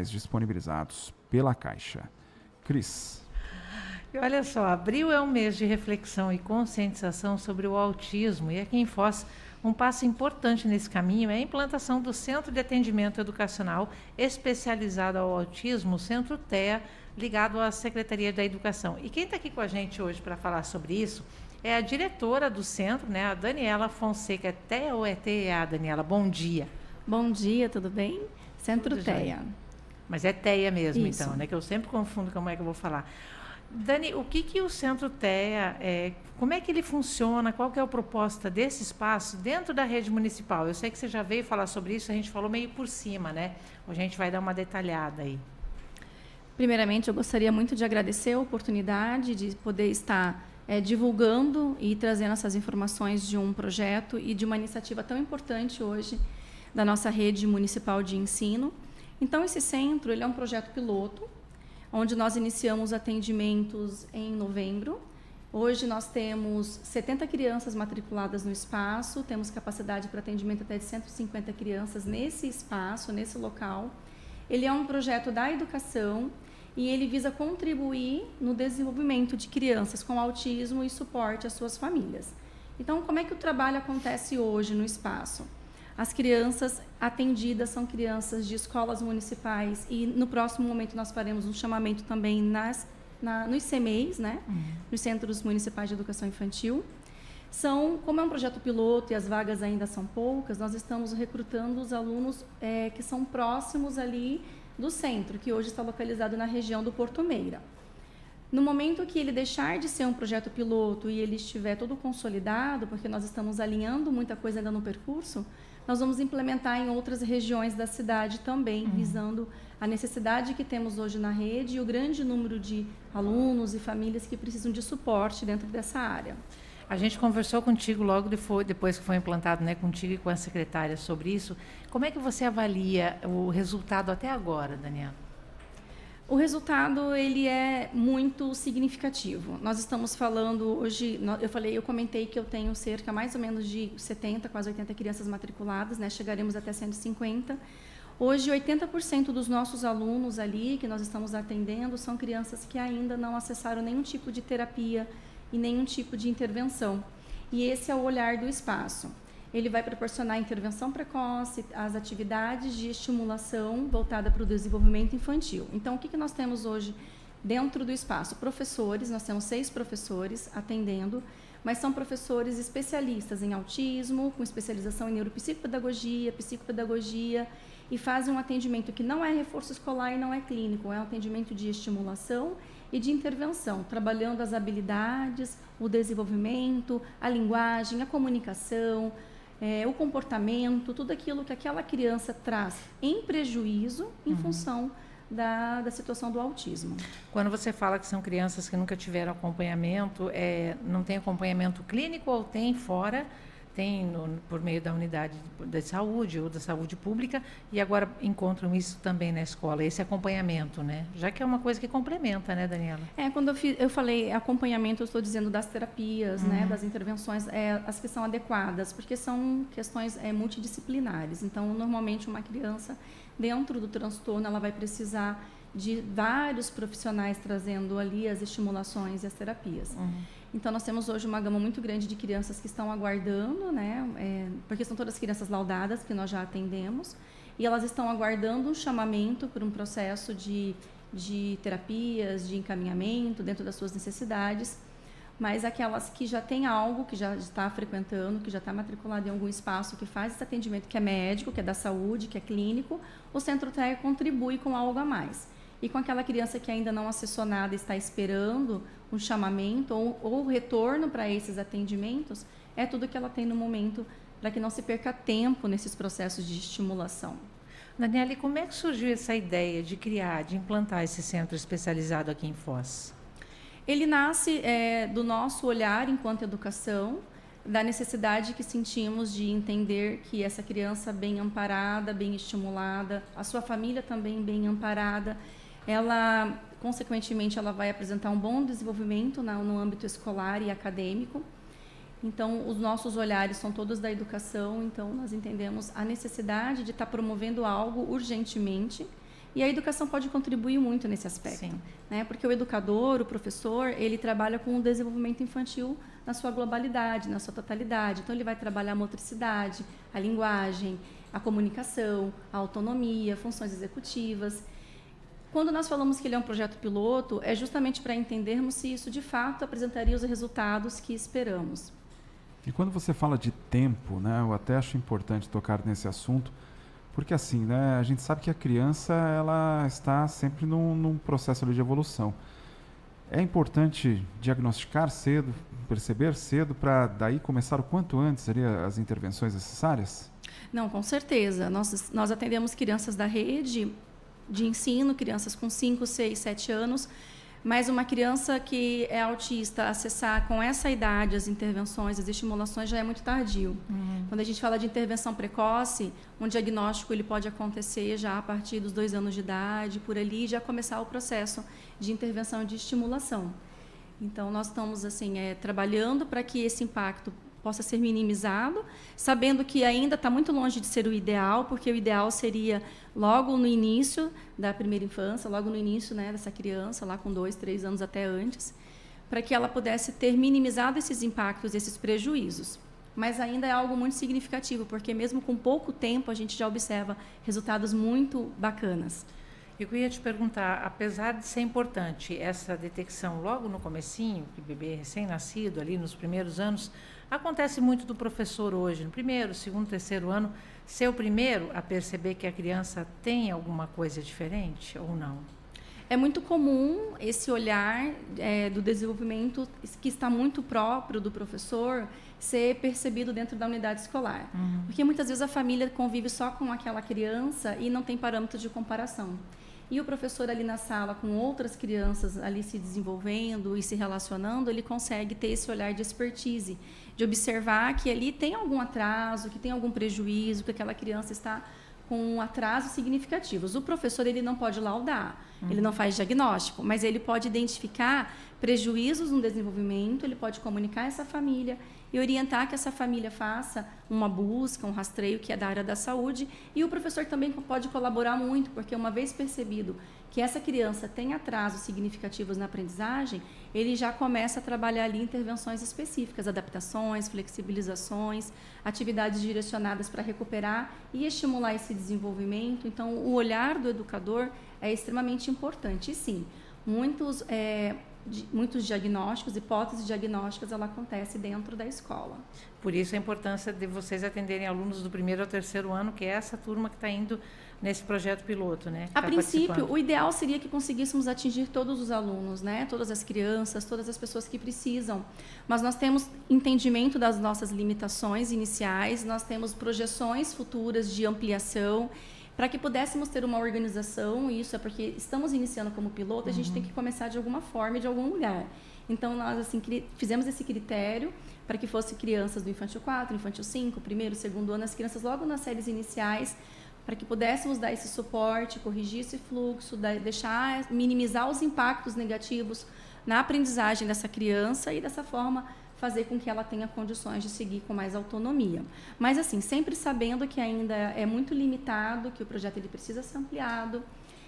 reais disponibilizados pela Caixa. Cris. E olha só, abril é um mês de reflexão e conscientização sobre o autismo, e aqui em Foz, um passo importante nesse caminho é a implantação do Centro de Atendimento Educacional especializado ao autismo, o Centro TEA, ligado à Secretaria da Educação. E quem está aqui com a gente hoje para falar sobre isso é a diretora do centro, né, a Daniela Fonseca. É TEA ou é TEA, Daniela? Bom dia. Bom dia, tudo bem? Centro Tudo TEA. jóia. Mas é TEA mesmo, Isso. então, né? Que eu sempre confundo como é que eu vou falar. Dani, o que o Centro TEA é? Como é que ele funciona? Qual que é a proposta desse espaço dentro da rede municipal? Eu sei que você já veio falar sobre isso, a gente falou meio por cima, né? Hoje a gente vai dar uma detalhada aí. Primeiramente, eu gostaria muito de agradecer a oportunidade de poder estar divulgando e trazendo essas informações de um projeto e de uma iniciativa tão importante hoje da nossa rede municipal de ensino. Então, esse centro ele é um projeto piloto, onde nós iniciamos atendimentos em novembro. Hoje nós temos 70 crianças matriculadas no espaço, temos capacidade para atendimento até de 150 crianças nesse espaço, nesse local. Ele é um projeto da educação e ele visa contribuir no desenvolvimento de crianças com autismo e suporte às suas famílias. Então, como é que o trabalho acontece hoje no espaço? As crianças atendidas são crianças de escolas municipais e no próximo momento nós faremos um chamamento também nos CMEIs, né? Nos Centros Municipais de Educação Infantil. Como é um projeto piloto e as vagas ainda são poucas, nós estamos recrutando os alunos que são próximos ali do centro, que hoje está localizado na região do Porto Meira. No momento que ele deixar de ser um projeto piloto e ele estiver todo consolidado, porque nós estamos alinhando muita coisa ainda no percurso, nós vamos implementar em outras regiões da cidade também, visando a necessidade que temos hoje na rede e o grande número de alunos e famílias que precisam de suporte dentro dessa área. A gente conversou contigo logo depois que foi implantado, né, contigo e com a secretária sobre isso. Como é que você avalia o resultado até agora, Daniela? O resultado ele é muito significativo. Nós estamos falando hoje, eu comentei que eu tenho cerca mais ou menos de 70, quase 80 crianças matriculadas, né? Chegaremos até 150. Hoje, 80% dos nossos alunos ali que nós estamos atendendo são crianças que ainda não acessaram nenhum tipo de terapia e nenhum tipo de intervenção. E esse é o olhar do espaço. Ele vai proporcionar intervenção precoce, as atividades de estimulação voltada para o desenvolvimento infantil. Então, o que nós temos hoje dentro do espaço? Professores, nós temos 6 professores atendendo, mas são professores especialistas em autismo, com especialização em neuropsicopedagogia, psicopedagogia, e fazem um atendimento que não é reforço escolar e não é clínico, é um atendimento de estimulação e de intervenção, trabalhando as habilidades, o desenvolvimento, a linguagem, a comunicação, o comportamento, tudo aquilo que aquela criança traz em prejuízo em função da situação do autismo. Quando você fala que são crianças que nunca tiveram acompanhamento, não tem acompanhamento clínico ou tem fora? Tem por meio da unidade de saúde ou da saúde pública e agora encontram isso também na escola, esse acompanhamento, né? Já que é uma coisa que complementa, né, Daniela? Quando eu falei acompanhamento, eu estou dizendo das terapias, né, das intervenções, as que são adequadas, porque são questões multidisciplinares. Então, normalmente, uma criança, dentro do transtorno, ela vai precisar de vários profissionais trazendo ali as estimulações e as terapias. Então, nós temos hoje uma gama muito grande de crianças que estão aguardando, né? Porque são todas crianças laudadas que nós já atendemos, e elas estão aguardando um chamamento por um processo de terapias, de encaminhamento dentro das suas necessidades, mas aquelas que já têm algo, que já está frequentando, que já está matriculado em algum espaço que faz esse atendimento, que é médico, que é da saúde, que é clínico, o Centro TEA contribui com algo a mais. E com aquela criança que ainda não acessou nada, está esperando um chamamento ou retorno para esses atendimentos, é tudo que ela tem no momento para que não se perca tempo nesses processos de estimulação. Daniela, e como é que surgiu essa ideia de implantar esse centro especializado aqui em Foz? Ele nasce do nosso olhar enquanto educação, da necessidade que sentimos de entender que essa criança bem amparada, bem estimulada, a sua família também bem amparada, ela, consequentemente, ela vai apresentar um bom desenvolvimento no âmbito escolar e acadêmico. Então, os nossos olhares são todos da educação, então nós entendemos a necessidade de estar promovendo algo urgentemente, E a educação pode contribuir muito nesse aspecto, Sim. né? Porque o educador, o professor, ele trabalha com o desenvolvimento infantil na sua globalidade, na sua totalidade. Então, ele vai trabalhar a motricidade, a linguagem, a comunicação, a autonomia, funções executivas. Quando nós falamos que ele é um projeto piloto, é justamente para entendermos se isso, de fato, apresentaria os resultados que esperamos. E quando você fala de tempo, né, eu até acho importante tocar nesse assunto, porque assim, né, a gente sabe que a criança ela está sempre num processo ali de evolução. É importante diagnosticar cedo, perceber cedo, para daí começar o quanto antes ali as intervenções necessárias? Não, com certeza. Nós atendemos crianças da rede de ensino, crianças com 5, 6, 7 anos, mas uma criança que é autista, acessar com essa idade as intervenções, as estimulações, já é muito tardio. Quando a gente fala de intervenção precoce, um diagnóstico ele pode acontecer já a partir dos 2 anos de idade, por ali, já começar o processo de intervenção e de estimulação. Então, nós estamos assim, trabalhando para que esse impacto possa ser minimizado, sabendo que ainda está muito longe de ser o ideal, porque o ideal seria logo no início da primeira infância, logo no início, né, dessa criança, lá com 2, 3 anos até antes, para que ela pudesse ter minimizado esses impactos, esses prejuízos. Mas ainda é algo muito significativo, porque mesmo com pouco tempo a gente já observa resultados muito bacanas. Eu queria te perguntar, apesar de ser importante essa detecção logo no comecinho, que bebê recém-nascido, ali nos primeiros anos, acontece muito do professor hoje, no primeiro, segundo, terceiro ano, ser o primeiro a perceber que a criança tem alguma coisa diferente ou não? É muito comum esse olhar do desenvolvimento que está muito próprio do professor ser percebido dentro da unidade escolar. Porque muitas vezes a família convive só com aquela criança e não tem parâmetro de comparação. E o professor ali na sala, com outras crianças ali se desenvolvendo e se relacionando, ele consegue ter esse olhar de expertise, de observar que ali tem algum atraso, que tem algum prejuízo, que aquela criança está com atrasos significativos. O professor ele não pode laudar, ele não faz diagnóstico, mas ele pode identificar prejuízos no desenvolvimento, ele pode comunicar a essa família e orientar que essa família faça uma busca, um rastreio que é da área da saúde, e o professor também pode colaborar muito, porque uma vez percebido que essa criança tem atrasos significativos na aprendizagem, ele já começa a trabalhar ali intervenções específicas, adaptações, flexibilizações, atividades direcionadas para recuperar e estimular esse desenvolvimento. Então, o olhar do educador é extremamente importante. E sim, muitos diagnósticos, hipóteses diagnósticas, ela acontece dentro da escola. Por isso a importância de vocês atenderem alunos do primeiro ao terceiro ano, que é essa turma que está indo nesse projeto piloto, né? A princípio, o ideal seria que conseguíssemos atingir todos os alunos, né? Todas as crianças, todas as pessoas que precisam. Mas nós temos entendimento das nossas limitações iniciais, nós temos projeções futuras de ampliação. Para que pudéssemos ter uma organização, isso é porque estamos iniciando como piloto, a gente tem que começar de alguma forma e de algum lugar. Então, nós assim, fizemos esse critério para que fossem crianças do Infantil 4, Infantil 5, primeiro, segundo ano, as crianças logo nas séries iniciais, para que pudéssemos dar esse suporte, corrigir esse fluxo, minimizar os impactos negativos na aprendizagem dessa criança e, dessa forma, fazer com que ela tenha condições de seguir com mais autonomia. Mas, assim, sempre sabendo que ainda é muito limitado, que o projeto ele precisa ser ampliado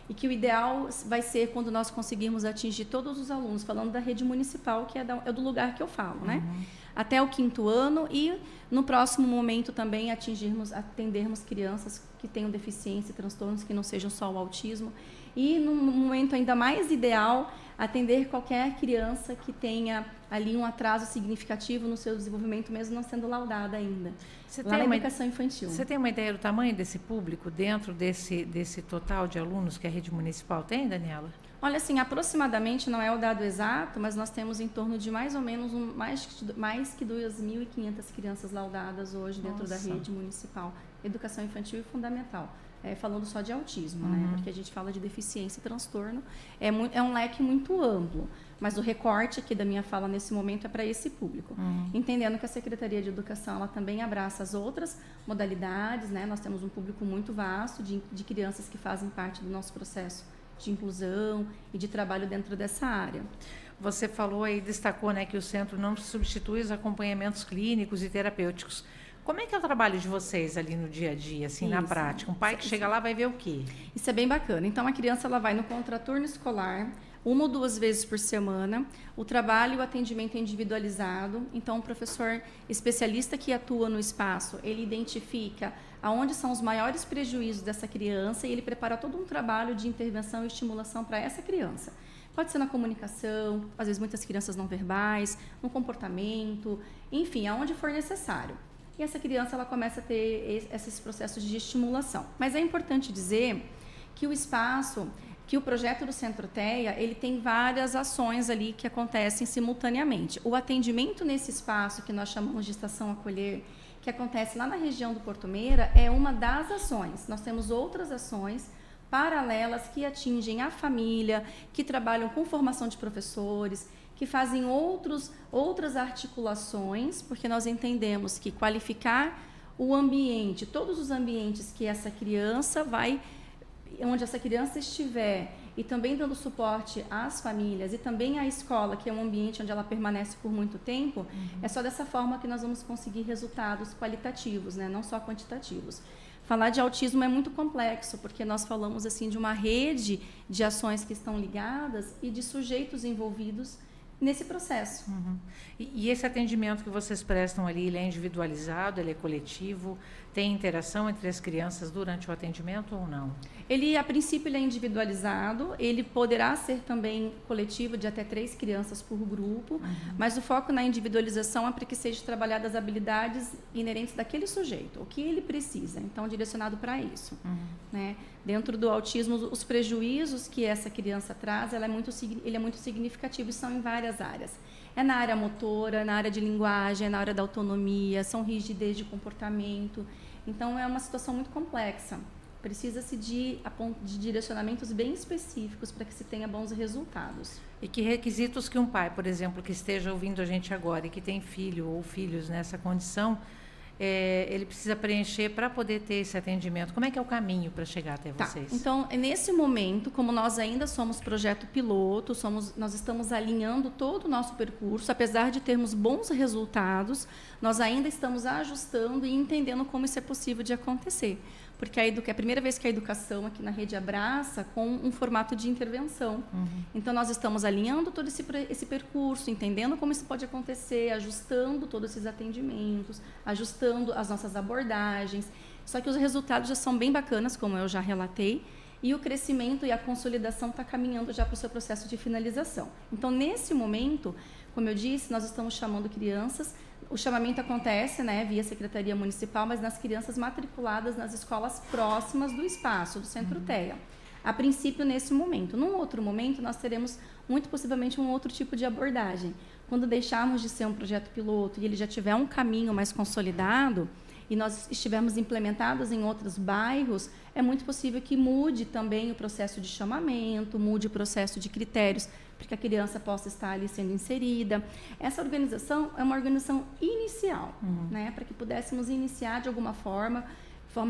e que o ideal vai ser quando nós conseguirmos atingir todos os alunos, falando da rede municipal, que é do lugar que eu falo, né? Até o 5º ano e, no próximo momento, também atendermos crianças que tenham deficiência, transtornos que não sejam só o autismo. E, num momento ainda mais ideal, atender qualquer criança que tenha ali um atraso significativo no seu desenvolvimento, mesmo não sendo laudada ainda. Lá na educação infantil. Você tem uma ideia do tamanho desse público dentro desse total de alunos que a rede municipal tem, Daniela? Olha, assim, aproximadamente, não é o dado exato, mas nós temos em torno de mais ou menos mais que 2.500 crianças laudadas hoje dentro da rede municipal. Educação infantil e fundamental. Falando só de autismo, né? Porque a gente fala de deficiência e transtorno, é um leque muito amplo, mas o recorte aqui da minha fala nesse momento é para esse público. Entendendo que a Secretaria de Educação ela também abraça as outras modalidades, né? Nós temos um público muito vasto de crianças que fazem parte do nosso processo de inclusão e de trabalho dentro dessa área. Você falou aí, destacou, né, que o centro não substitui os acompanhamentos clínicos e terapêuticos. Como é que é o trabalho de vocês ali no dia a dia, assim, na prática? Um pai que chega lá vai ver o quê? Isso é bem bacana. Então, a criança ela vai no contraturno escolar, 1 ou 2 vezes por semana. O trabalho e o atendimento é individualizado. Então, o professor especialista que atua no espaço, ele identifica aonde são os maiores prejuízos dessa criança e ele prepara todo um trabalho de intervenção e estimulação para essa criança. Pode ser na comunicação, às vezes muitas crianças não verbais, no comportamento, enfim, aonde for necessário. E essa criança ela começa a ter esses processos de estimulação. Mas é importante dizer que o espaço, que o projeto do Centro TEA, ele tem várias ações ali que acontecem simultaneamente. O atendimento nesse espaço, que nós chamamos de Estação Acolher, que acontece lá na região do Porto Meira, é uma das ações. Nós temos outras ações paralelas que atingem a família, que trabalham com formação de professores, que fazem outras articulações, porque nós entendemos que qualificar o ambiente, todos os ambientes que essa criança onde essa criança estiver, e também dando suporte às famílias e também à escola, que é um ambiente onde ela permanece por muito tempo, é só dessa forma que nós vamos conseguir resultados qualitativos, né? Não só quantitativos. Falar de autismo é muito complexo, porque nós falamos assim de uma rede de ações que estão ligadas e de sujeitos envolvidos nesse processo. E esse atendimento que vocês prestam ali, ele é individualizado, ele é coletivo? Tem interação entre as crianças durante o atendimento ou não? Ele, a princípio, ele é individualizado, ele poderá ser também coletivo de até 3 crianças por grupo, mas o foco na individualização é para que sejam trabalhadas as habilidades inerentes daquele sujeito, o que ele precisa, então direcionado para isso. Né? Dentro do autismo, os prejuízos que essa criança traz, ele é muito significativo e são em várias áreas. É na área motora, na área de linguagem, é na área da autonomia, são rigidez de comportamento. Então, é uma situação muito complexa. Precisa-se de direcionamentos bem específicos para que se tenha bons resultados. E que requisitos que um pai, por exemplo, que esteja ouvindo a gente agora e que tem filho ou filhos nessa condição, ele precisa preencher para poder ter esse atendimento? Como é que é o caminho para chegar até vocês? Então, nesse momento, como nós ainda somos projeto piloto, nós estamos alinhando todo o nosso percurso, apesar de termos bons resultados, nós ainda estamos ajustando e entendendo como isso é possível de acontecer. Porque é a primeira vez que a educação aqui na rede abraça com um formato de intervenção. Então, nós estamos alinhando todo esse percurso, entendendo como isso pode acontecer, ajustando todos esses atendimentos, ajustando as nossas abordagens. Só que os resultados já são bem bacanas, como eu já relatei, e o crescimento e a consolidação está caminhando já para o seu processo de finalização. Então, nesse momento, como eu disse, nós estamos chamando crianças. O chamamento acontece, né, via Secretaria Municipal, mas nas crianças matriculadas nas escolas próximas do espaço, do Centro TEA. A princípio, nesse momento. Num outro momento, nós teremos, muito possivelmente, um outro tipo de abordagem. Quando deixarmos de ser um projeto piloto e ele já tiver um caminho mais consolidado, e nós estivermos implementados em outros bairros, é muito possível que mude também o processo de chamamento, mude o processo de critérios, para que a criança possa estar ali sendo inserida. Essa organização é uma organização inicial, né, para que pudéssemos iniciar de alguma forma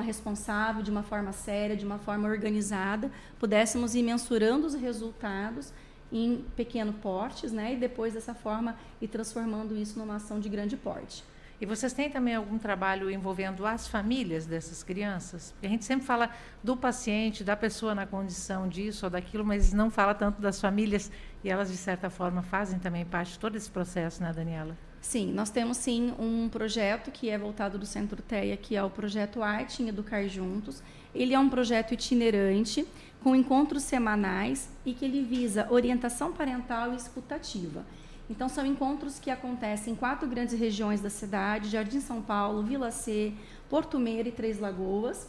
responsável, de uma forma séria, de uma forma organizada, pudéssemos ir mensurando os resultados em pequeno portes, né, e depois dessa forma ir transformando isso numa ação de grande porte. E vocês têm também algum trabalho envolvendo as famílias dessas crianças? Porque a gente sempre fala do paciente, da pessoa na condição disso ou daquilo, mas não fala tanto das famílias, e elas, de certa forma, fazem também parte de todo esse processo, né, Daniela? Sim, nós temos sim um projeto que é voltado do Centro TEA, que é o projeto Arte em Educar Juntos. Ele é um projeto itinerante, com encontros semanais e que ele visa orientação parental e escutativa. Então, são encontros que acontecem em 4 grandes regiões da cidade: Jardim São Paulo, Vila C, Porto Meira e Três Lagoas.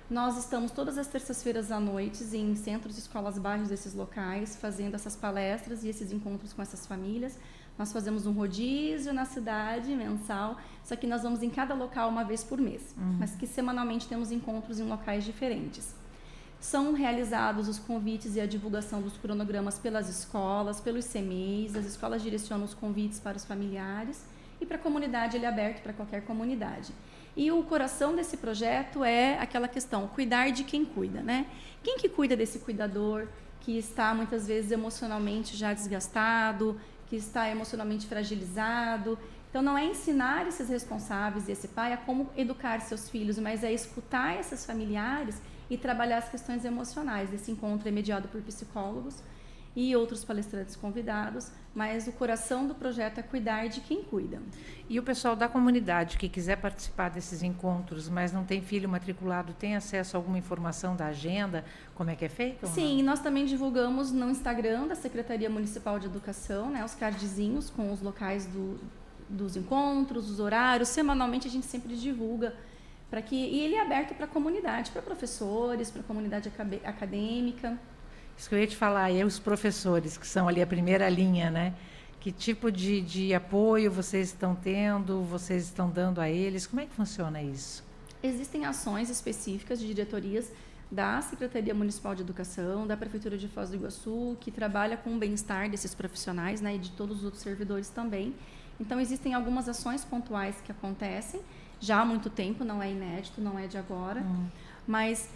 Nós estamos todas as terças-feiras à noite em centros, escolas, bairros desses locais, fazendo essas palestras e esses encontros com essas famílias. Nós fazemos um rodízio na cidade mensal, só que nós vamos em cada local uma vez por mês, mas que semanalmente temos encontros em locais diferentes. São realizados os convites e a divulgação dos cronogramas pelas escolas, pelos CMEs, as escolas direcionam os convites para os familiares e para a comunidade ele é aberto para qualquer comunidade. E o coração desse projeto é aquela questão, cuidar de quem cuida, né? Quem que cuida desse cuidador que está muitas vezes emocionalmente já desgastado, que está emocionalmente fragilizado, Então, não é ensinar esses responsáveis e esse pai a como educar seus filhos, mas é escutar esses familiares e trabalhar as questões emocionais. Esse encontro é mediado por psicólogos e outros palestrantes convidados, mas o coração do projeto é cuidar de quem cuida. E o pessoal da comunidade que quiser participar desses encontros, mas não tem filho matriculado, tem acesso a alguma informação da agenda? Como é que é feito? Sim, nós também divulgamos no Instagram da Secretaria Municipal de Educação, né, os cardzinhos com os locais dos encontros, os horários. Semanalmente a gente sempre divulga e ele é aberto para a comunidade, para professores, para a comunidade acadêmica. Isso que eu ia te falar, e os professores, que são ali a primeira linha, né? Que tipo de apoio vocês estão tendo, vocês estão dando a eles? Como é que funciona isso? Existem ações específicas de diretorias da Secretaria Municipal de Educação, da Prefeitura de Foz do Iguaçu, que trabalha com o bem-estar desses profissionais, né, e de todos os outros servidores também. Então, existem algumas ações pontuais que acontecem já há muito tempo, não é inédito, não é de agora. Mas,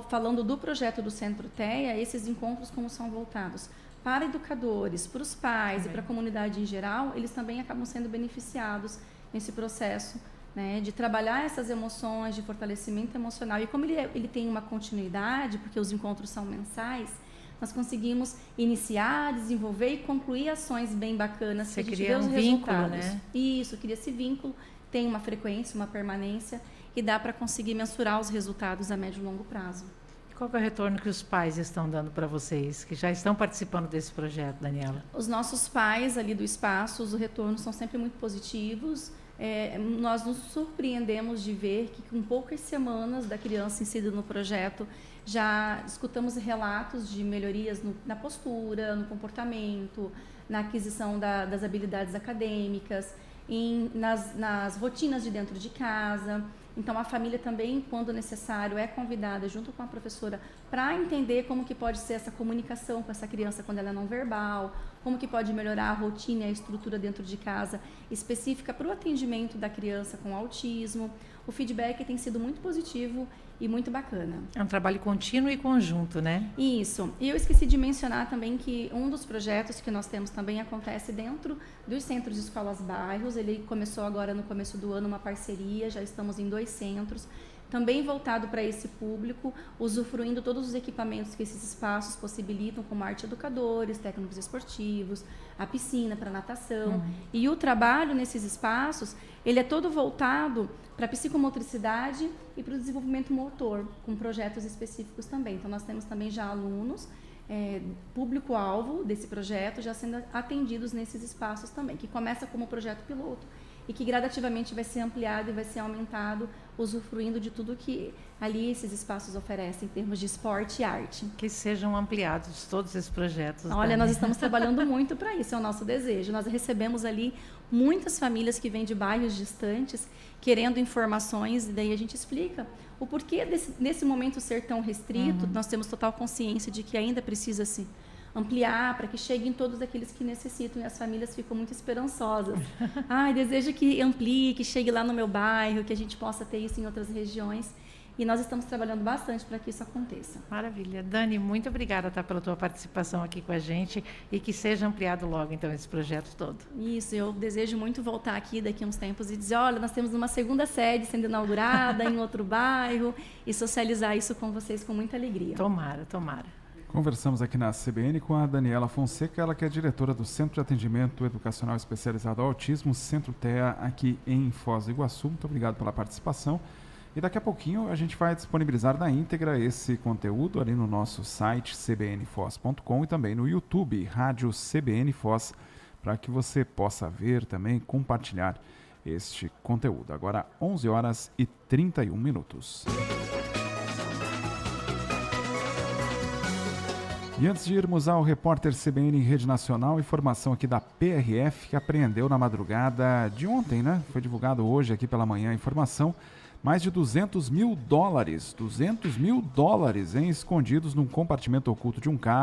falando do projeto do Centro TEA, esses encontros, como são voltados para educadores, para os pais e para a comunidade em geral, eles também acabam sendo beneficiados nesse processo, né, de trabalhar essas emoções, de fortalecimento emocional. E como ele tem uma continuidade, porque os encontros são mensais, nós conseguimos iniciar, desenvolver e concluir ações bem bacanas. Você que a gente cria vê os vínculo, resultados. né? Isso, cria esse vínculo, tem uma frequência, uma permanência, e dá para conseguir mensurar os resultados a médio e longo prazo. Qual que é o retorno que os pais estão dando para vocês, que já estão participando desse projeto, Daniela? Os nossos pais ali do espaço, os retornos são sempre muito positivos. Nós nos surpreendemos de ver que com poucas semanas da criança inserida no projeto, já escutamos relatos de melhorias na postura, no comportamento, na aquisição das habilidades acadêmicas, nas rotinas de dentro de casa. Então, a família também, quando necessário, é convidada junto com a professora para entender como que pode ser essa comunicação com essa criança quando ela é não verbal, como que pode melhorar a rotina e a estrutura dentro de casa específica para o atendimento da criança com autismo. O feedback tem sido muito positivo e muito bacana. É um trabalho contínuo e conjunto, né? Isso. E eu esqueci de mencionar também que um dos projetos que nós temos também acontece dentro dos centros de escolas bairros. Ele começou agora no começo do ano uma parceria, já estamos em 2 centros, também voltado para esse público, usufruindo todos os equipamentos que esses espaços possibilitam, como arte educadores, técnicos esportivos, a piscina para natação. E o trabalho nesses espaços, ele é todo voltado para a psicomotricidade e para o desenvolvimento motor, com projetos específicos também. Então, nós temos também já alunos, público-alvo desse projeto, já sendo atendidos nesses espaços também, que começa como projeto piloto e que gradativamente vai ser ampliado e vai ser aumentado, usufruindo de tudo que ali esses espaços oferecem em termos de esporte e arte. Que sejam ampliados todos esses projetos. Olha, nós estamos trabalhando muito para isso, é o nosso desejo. Nós recebemos ali muitas famílias que vêm de bairros distantes, querendo informações, e daí a gente explica o porquê desse momento ser tão restrito. Nós temos total consciência de que ainda precisa se ampliar para que cheguem todos aqueles que necessitam, e as famílias ficam muito esperançosas. Desejo que amplie, que chegue lá no meu bairro, que a gente possa ter isso em outras regiões. E nós estamos trabalhando bastante para que isso aconteça. Maravilha. Dani, muito obrigada, pela tua participação aqui com a gente, e que seja ampliado logo, então, esse projeto todo. Isso, eu desejo muito voltar aqui daqui a uns tempos e dizer, olha, nós temos uma segunda sede sendo inaugurada em outro bairro, e socializar isso com vocês com muita alegria. Tomara, tomara. Conversamos aqui na CBN com a Daniela Fonseca, ela que é diretora do Centro de Atendimento Educacional Especializado ao Autismo, Centro TEA, aqui em Foz do Iguaçu. Muito obrigado pela participação. E daqui a pouquinho a gente vai disponibilizar na íntegra esse conteúdo ali no nosso site cbnfoz.com e também no YouTube, Rádio CBN Foz, para que você possa ver também, compartilhar este conteúdo. Agora 11h31. E antes de irmos ao repórter CBN em Rede Nacional, informação aqui da PRF, que apreendeu na madrugada de ontem, né? Foi divulgado hoje aqui pela manhã a informação, mais de $200 mil, escondidos num compartimento oculto de um carro.